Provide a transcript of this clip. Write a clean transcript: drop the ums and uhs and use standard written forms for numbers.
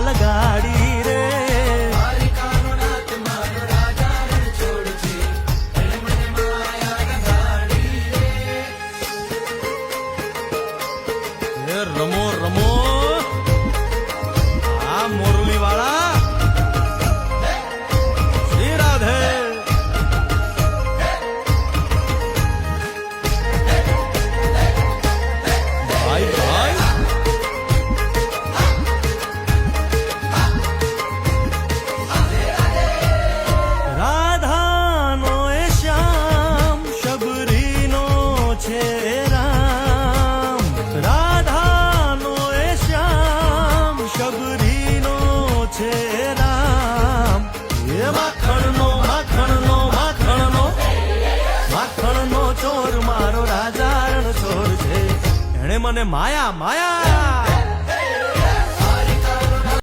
લગાડી રે રમો રમો આ મોરલી વાળા શ્રી રાધે ભાઈ ભાઈ રાધાનો એ શ્યામ શબરીનો છે રામ રાધાનો એ શ્યામ શબરીનો છે રામ એ માખણનો માખણનો માખણનો માખણનો ચોર મારો રાજા રણ ચોર છે એણે મને માયા માયા